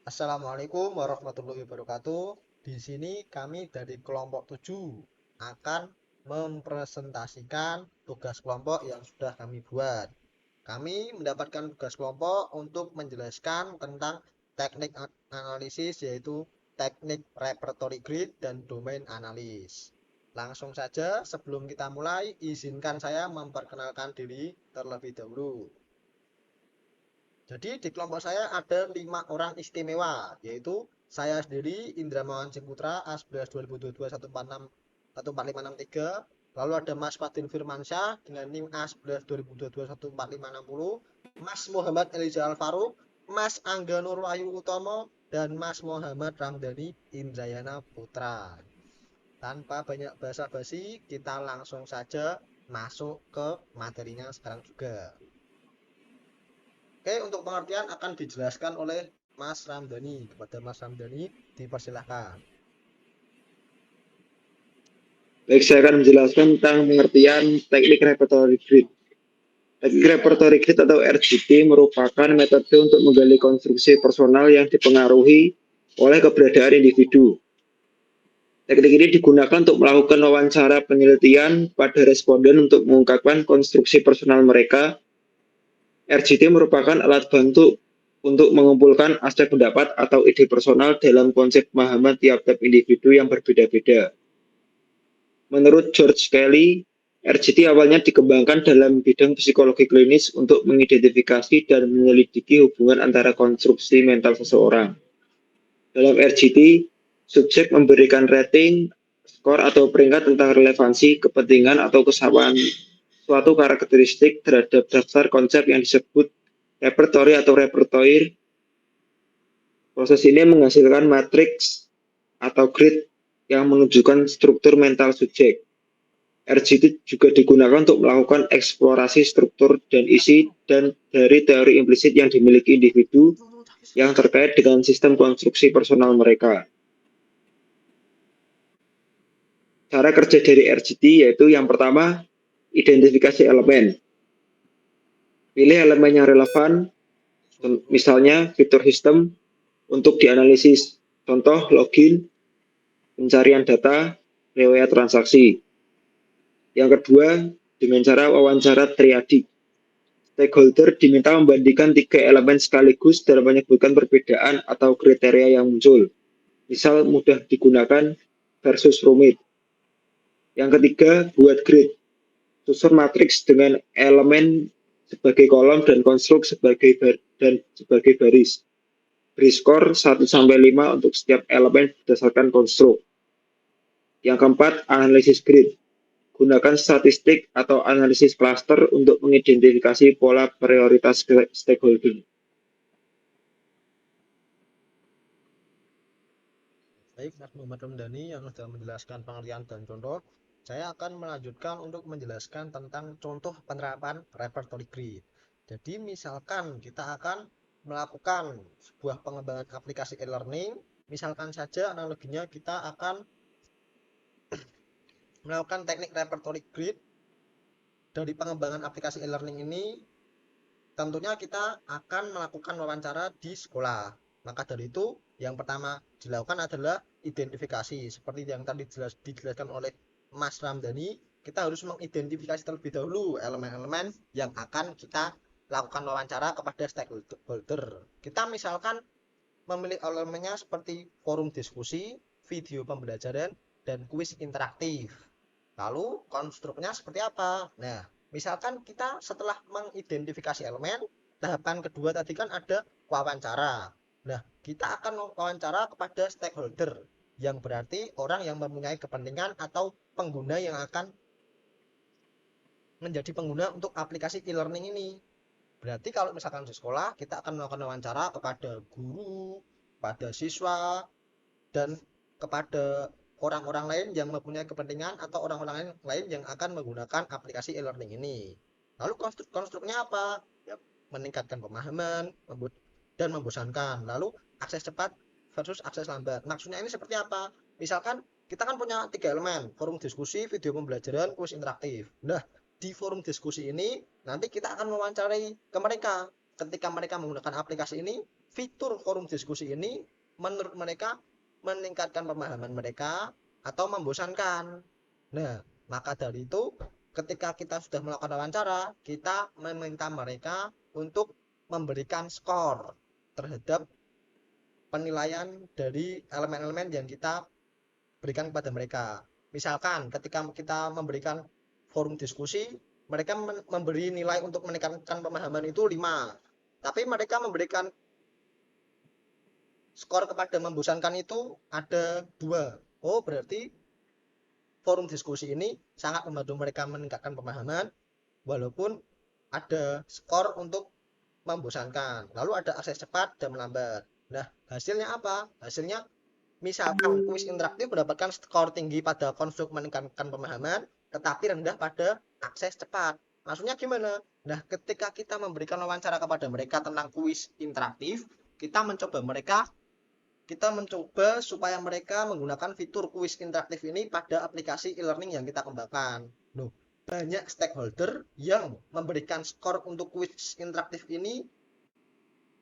Assalamualaikum warahmatullahi wabarakatuh. Di sini kami dari kelompok 7 akan mempresentasikan tugas kelompok yang sudah kami buat. Kami mendapatkan tugas kelompok untuk menjelaskan tentang teknik analisis, yaitu teknik repertory grid dan domain analis. Langsung saja, sebelum kita mulai, izinkan saya memperkenalkan diri terlebih dahulu. Jadi di kelompok saya ada 5 orang istimewa, yaitu saya sendiri Indra Mawan Ciputra A11 2022 146 lalu ada Mas Fadil Firmansyah dengan NIM A11 2022 14560, Mas Muhammad Eliza Alfaruk, Mas Angga Nur Wahyu Utomo, dan Mas Muhammad Ramdhani Indrayana Putra. Tanpa banyak basa-basi, kita langsung saja masuk ke materinya sekarang juga. Oke, untuk pengertian akan dijelaskan oleh Mas Ramdhani. Kepada Mas Ramdhani, dipersilahkan. Baik, saya akan menjelaskan tentang pengertian teknik repertory grid. Teknik repertory grid atau RGT merupakan metode untuk menggali konstruksi personal yang dipengaruhi oleh keberadaan individu. Teknik ini digunakan untuk melakukan wawancara penelitian pada responden untuk mengungkapkan konstruksi personal mereka. RGT merupakan alat bantu untuk mengumpulkan aspek pendapat atau ide personal dalam konsep pemahaman tiap-tiap individu yang berbeda-beda. Menurut George Kelly, RGT awalnya dikembangkan dalam bidang psikologi klinis untuk mengidentifikasi dan menyelidiki hubungan antara konstruksi mental seseorang. Dalam RGT, subjek memberikan rating, skor atau peringkat tentang relevansi, kepentingan atau kesamaan suatu karakteristik terhadap daftar konsep yang disebut repertori atau repertoire. Proses ini menghasilkan matriks atau grid yang menunjukkan struktur mental subjek. RGT juga digunakan untuk melakukan eksplorasi struktur dan isi dan dari teori implisit yang dimiliki individu yang terkait dengan sistem konstruksi personal mereka. Cara kerja dari RGT yaitu yang pertama, identifikasi elemen. Pilih elemen yang relevan, misalnya fitur sistem, untuk dianalisis. Contoh login, pencarian data, riwayat transaksi. Yang kedua, dengan cara wawancara triadik. Stakeholder diminta membandingkan 3 elemen sekaligus dalam menyebutkan perbedaan atau kriteria yang muncul. Misal mudah digunakan versus rumit. Yang ketiga, buat grid. Susun matriks dengan elemen sebagai kolom dan konstruk sebagai baris. Beri skor 1-5 untuk setiap elemen berdasarkan konstruk. Yang keempat, analisis grid. Gunakan statistik atau analisis klaster untuk mengidentifikasi pola prioritas stakeholder. Baik, Mas Muhammad Ramdhani yang sudah menjelaskan pengertian dan contoh. Saya akan melanjutkan untuk menjelaskan tentang contoh penerapan repertory grid. Jadi, misalkan kita akan melakukan sebuah pengembangan aplikasi e-learning, misalkan saja analoginya kita akan melakukan teknik repertory grid dari pengembangan aplikasi e-learning ini. Tentunya kita akan melakukan wawancara di sekolah. Maka dari itu, yang pertama dilakukan adalah identifikasi. Seperti yang tadi dijelaskan oleh Mas Ramdhani, kita harus mengidentifikasi terlebih dahulu elemen-elemen yang akan kita lakukan wawancara kepada stakeholder. Kita misalkan memilih elemennya seperti forum diskusi, video pembelajaran, dan kuis interaktif. Lalu konstruknya seperti apa? Nah, misalkan kita setelah mengidentifikasi elemen, tahapan kedua tadi kan ada wawancara. Nah, kita akan wawancara kepada stakeholder, yang berarti orang yang mempunyai kepentingan atau pengguna yang akan menjadi pengguna untuk aplikasi e-learning ini. Berarti kalau misalkan di sekolah, kita akan melakukan wawancara kepada guru, pada siswa, dan kepada orang-orang lain yang mempunyai kepentingan atau orang-orang lain yang akan menggunakan aplikasi e-learning ini. Lalu konstruknya apa? Ya, meningkatkan pemahaman dan membosankan. Lalu akses cepat versus akses lambat. Maksudnya ini seperti apa? Misalkan kita kan punya 3 elemen, forum diskusi, video pembelajaran, kuis interaktif. Nah, di forum diskusi ini nanti kita akan mewawancarai ke mereka. Ketika mereka menggunakan aplikasi ini, fitur forum diskusi ini menurut mereka meningkatkan pemahaman mereka atau membosankan. Nah, maka dari itu ketika kita sudah melakukan wawancara, kita meminta mereka untuk memberikan skor terhadap penilaian dari elemen-elemen yang kita berikan kepada mereka. Misalkan ketika kita memberikan forum diskusi, mereka memberi nilai untuk meningkatkan pemahaman itu 5. Tapi mereka memberikan skor kepada membosankan itu ada 2. Oh, berarti forum diskusi ini sangat membantu mereka meningkatkan pemahaman walaupun ada skor untuk membosankan. Lalu ada akses cepat dan melambat. Nah, hasilnya apa? Hasilnya misalkan kuis interaktif mendapatkan skor tinggi pada konstruk meningkatkan pemahaman, tetapi rendah pada akses cepat. Maksudnya gimana? Nah, ketika kita memberikan wawancara kepada mereka tentang kuis interaktif, kita mencoba supaya mereka menggunakan fitur kuis interaktif ini pada aplikasi e-learning yang kita kembangkan. Loh, banyak stakeholder yang memberikan skor untuk kuis interaktif ini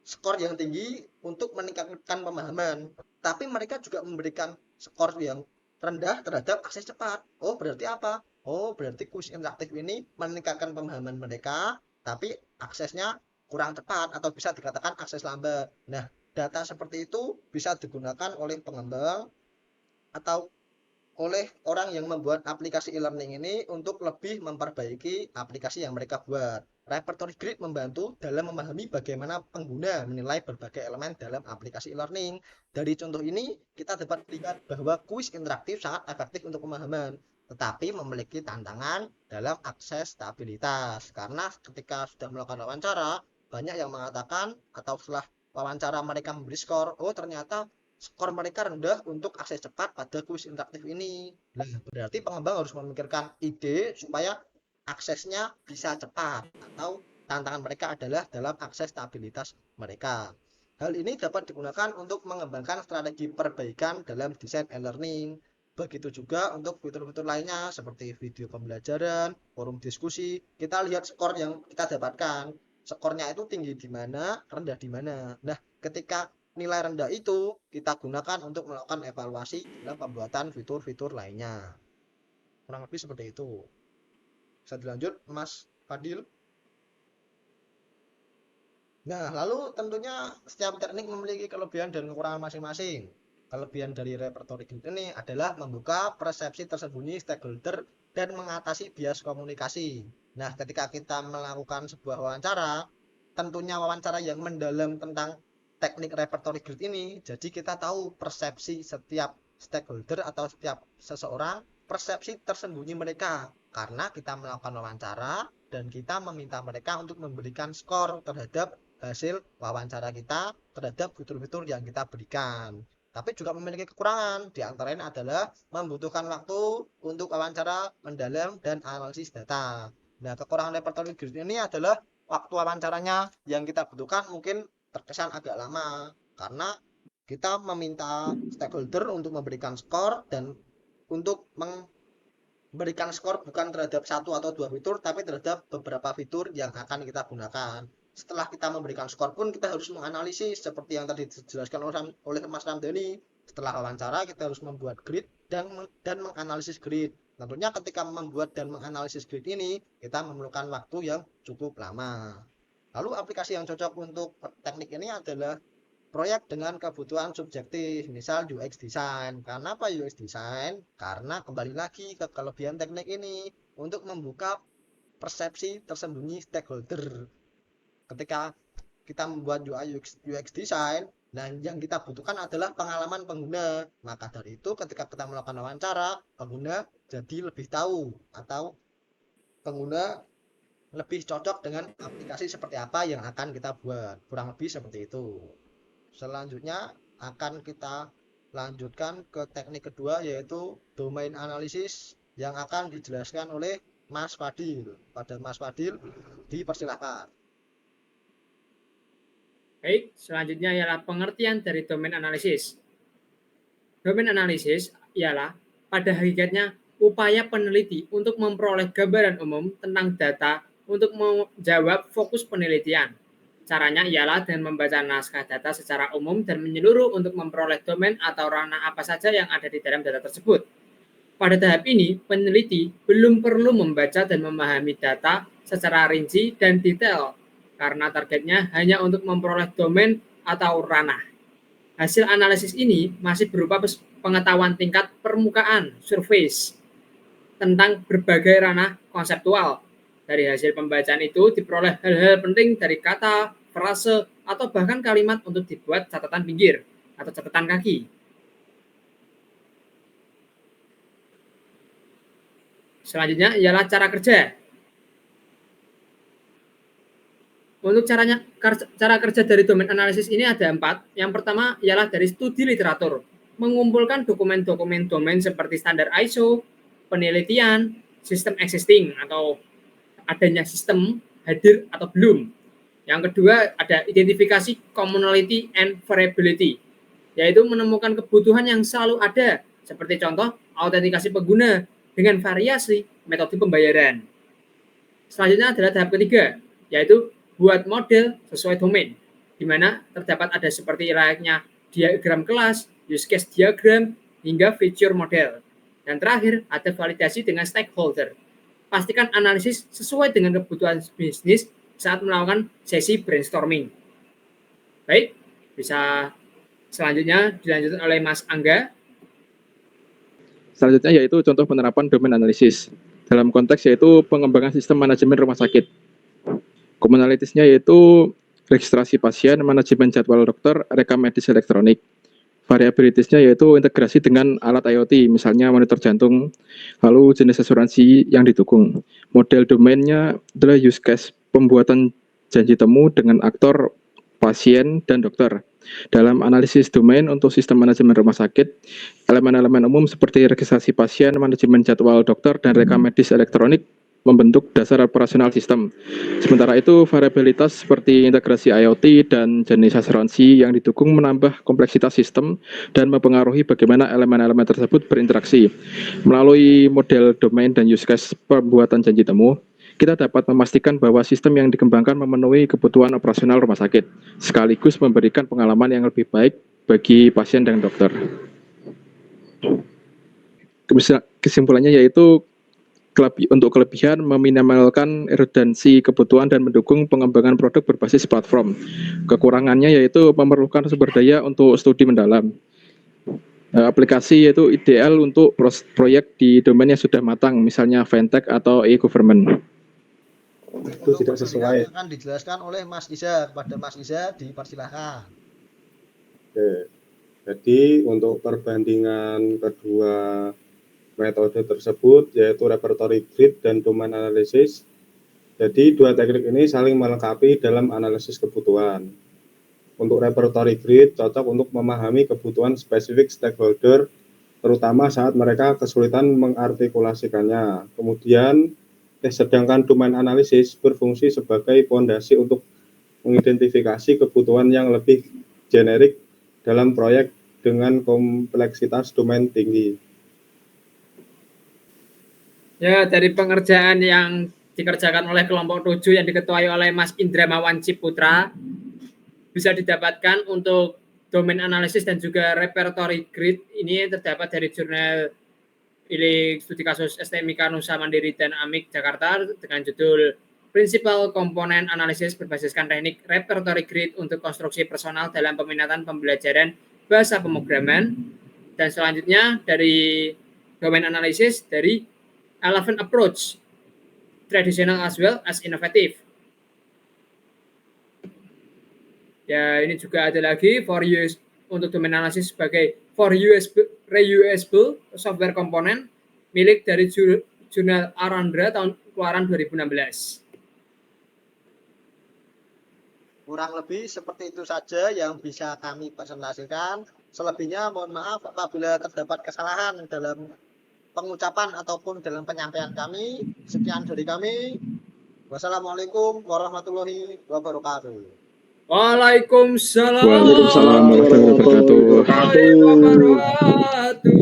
skor yang tinggi untuk meningkatkan pemahaman, tapi mereka juga memberikan skor yang rendah terhadap akses cepat. Oh, berarti apa? Oh, berarti kuis interaktif ini meningkatkan pemahaman mereka, tapi aksesnya kurang cepat atau bisa dikatakan akses lambat. Nah, data seperti itu bisa digunakan oleh pengembang atau oleh orang yang membuat aplikasi e-learning ini untuk lebih memperbaiki aplikasi yang mereka buat. Repertory Grid membantu dalam memahami bagaimana pengguna menilai berbagai elemen dalam aplikasi e-learning. Dari contoh ini, kita dapat melihat bahwa kuis interaktif sangat efektif untuk pemahaman, tetapi memiliki tantangan dalam akses stabilitas. Karena ketika sudah melakukan wawancara, banyak yang mengatakan atau setelah wawancara mereka memberi skor, oh ternyata skor mereka rendah untuk akses cepat pada kuis interaktif ini. Nah, berarti pengembang harus memikirkan ide supaya aksesnya bisa cepat atau tantangan mereka adalah dalam akses stabilitas mereka. Hal ini dapat digunakan untuk mengembangkan strategi perbaikan dalam desain e-learning. Begitu juga untuk fitur-fitur lainnya seperti video pembelajaran, forum diskusi. Kita lihat skor yang kita dapatkan. Skornya itu tinggi di mana, rendah di mana. Nah, ketika nilai rendah itu kita gunakan untuk melakukan evaluasi dalam pembuatan fitur-fitur lainnya. Kurang lebih seperti itu. Bisa dilanjut, Mas Fadil. Nah, lalu tentunya setiap teknik memiliki kelebihan dan kekurangan masing-masing. Kelebihan dari repertory grid ini adalah membuka persepsi tersembunyi stakeholder dan mengatasi bias komunikasi. Nah, ketika kita melakukan sebuah wawancara, tentunya wawancara yang mendalam tentang teknik repertory grid ini, jadi kita tahu persepsi setiap stakeholder atau setiap seseorang, persepsi tersembunyi mereka. Karena kita melakukan wawancara dan kita meminta mereka untuk memberikan skor terhadap hasil wawancara kita terhadap fitur-fitur yang kita berikan. Tapi juga memiliki kekurangan, diantaranya adalah membutuhkan waktu untuk wawancara mendalam dan analisis data. Nah, kekurangan repertory grid ini adalah waktu wawancaranya yang kita butuhkan mungkin terkesan agak lama karena kita meminta stakeholder untuk memberikan skor dan untuk memberikan skor bukan terhadap satu atau dua fitur tapi terhadap beberapa fitur yang akan kita gunakan. Setelah kita memberikan skor pun kita harus menganalisis seperti yang tadi dijelaskan oleh Mas Ramdhani. Setelah wawancara kita harus membuat grid dan menganalisis grid. Tentunya ketika membuat dan menganalisis grid ini kita memerlukan waktu yang cukup lama. Lalu aplikasi yang cocok untuk teknik ini adalah proyek dengan kebutuhan subjektif, misal UX design. Kenapa UX design? Karena kembali lagi ke kelebihan teknik ini untuk membuka persepsi tersembunyi stakeholder. Ketika kita membuat UI UX design, dan yang kita butuhkan adalah pengalaman pengguna. Maka dari itu ketika kita melakukan wawancara, pengguna jadi lebih tahu atau pengguna lebih cocok dengan aplikasi seperti apa yang akan kita buat. Kurang lebih seperti itu. Selanjutnya akan kita lanjutkan ke teknik kedua yaitu domain analisis yang akan dijelaskan oleh Mas Fadil. Pada Mas Fadil dipersilakan. Baik, selanjutnya ialah pengertian dari domain analisis. Domain analisis ialah pada hakikatnya upaya peneliti untuk memperoleh gambaran umum tentang data untuk menjawab fokus penelitian. Caranya ialah dengan membaca naskah data secara umum dan menyeluruh untuk memperoleh domain atau ranah apa saja yang ada di dalam data tersebut. Pada tahap ini, peneliti belum perlu membaca dan memahami data secara rinci dan detail, karena targetnya hanya untuk memperoleh domain atau ranah. Hasil analisis ini masih berupa pengetahuan tingkat permukaan, surface, tentang berbagai ranah konseptual. Dari hasil pembacaan itu diperoleh hal-hal penting dari kata, frase, atau bahkan kalimat untuk dibuat catatan pinggir atau catatan kaki. Selanjutnya ialah cara kerja. Untuk cara kerja dari domain analisis ini ada 4. Yang pertama ialah dari studi literatur, mengumpulkan dokumen-dokumen domain seperti standar ISO, penelitian, sistem existing atau adanya sistem hadir atau belum. Yang kedua ada identifikasi commonality and variability, yaitu menemukan kebutuhan yang selalu ada, seperti contoh autentikasi pengguna dengan variasi metode pembayaran. Selanjutnya adalah tahap ketiga, yaitu buat model sesuai domain, di mana terdapat ada seperti layaknya diagram kelas, use case diagram, hingga feature model. Dan terakhir ada validasi dengan stakeholder. Pastikan analisis sesuai dengan kebutuhan bisnis saat melakukan sesi brainstorming. Baik, bisa selanjutnya dilanjutkan oleh Mas Angga. Selanjutnya yaitu contoh penerapan domain analisis. Dalam konteks yaitu pengembangan sistem manajemen rumah sakit. Commonalities-nya yaitu registrasi pasien, manajemen jadwal dokter, rekam medis elektronik. Variabilities-nya yaitu integrasi dengan alat IoT, misalnya monitor jantung, lalu jenis asuransi yang didukung. Model domainnya adalah use case, pembuatan janji temu dengan aktor, pasien, dan dokter. Dalam analisis domain untuk sistem manajemen rumah sakit, elemen-elemen umum seperti registrasi pasien, manajemen jadwal dokter, dan rekam medis elektronik membentuk dasar operasional sistem. Sementara itu, variabilitas seperti integrasi IoT dan jenis asuransi yang didukung menambah kompleksitas sistem dan mempengaruhi bagaimana elemen-elemen tersebut berinteraksi. Melalui model domain dan use case pembuatan janji temu, kita dapat memastikan bahwa sistem yang dikembangkan memenuhi kebutuhan operasional rumah sakit, sekaligus memberikan pengalaman yang lebih baik bagi pasien dan dokter. Kesimpulannya yaitu untuk kelebihan meminimalkan redundansi kebutuhan dan mendukung pengembangan produk berbasis platform. Kekurangannya yaitu memerlukan sumber daya untuk studi mendalam. Aplikasi yaitu ideal untuk proyek di domain yang sudah matang, misalnya fintech atau e-government. Itu tidak sesuai. Akan dijelaskan oleh Mas Iza. Kepada Mas Iza dipersilahkan. Oke. Jadi untuk perbandingan kedua metode tersebut yaitu repertory grid dan domain analysis. Jadi dua teknik ini saling melengkapi dalam analisis kebutuhan. Untuk repertory grid cocok untuk memahami kebutuhan spesifik stakeholder, terutama saat mereka kesulitan mengartikulasikannya. Kemudian sedangkan domain analysis berfungsi sebagai fondasi untuk mengidentifikasi kebutuhan yang lebih generik dalam proyek dengan kompleksitas domain tinggi. Ya, dari pengerjaan yang dikerjakan oleh kelompok 7 yang diketuai oleh Mas Indramawan Ciputra, bisa didapatkan untuk domain analisis dan juga repertory grid ini terdapat dari jurnal studi kasus STMIK Nusa Mandiri dan Amik Jakarta dengan judul Principal Component Analysis berbasiskan teknik repertory grid untuk konstruksi personal dalam peminatan pembelajaran bahasa pemrograman. Dan selanjutnya dari domain analisis dari Elephant Approach, traditional as well as innovative. Ya, ini juga ada lagi for use untuk domain analisis sebagai for reusable software component milik dari jurnal Arandra tahun keluaran 2016. Kurang lebih seperti itu saja yang bisa kami presentasikan. Selebihnya mohon maaf apabila terdapat kesalahan dalam pengucapan ataupun dalam penyampaian kami. Sekian dari kami. Wassalamualaikum warahmatullahi wabarakatuh. Waalaikumsalam Waalaikumsalam warahmatullahi wabarakatuh. warahmatullahi wabarakatuh.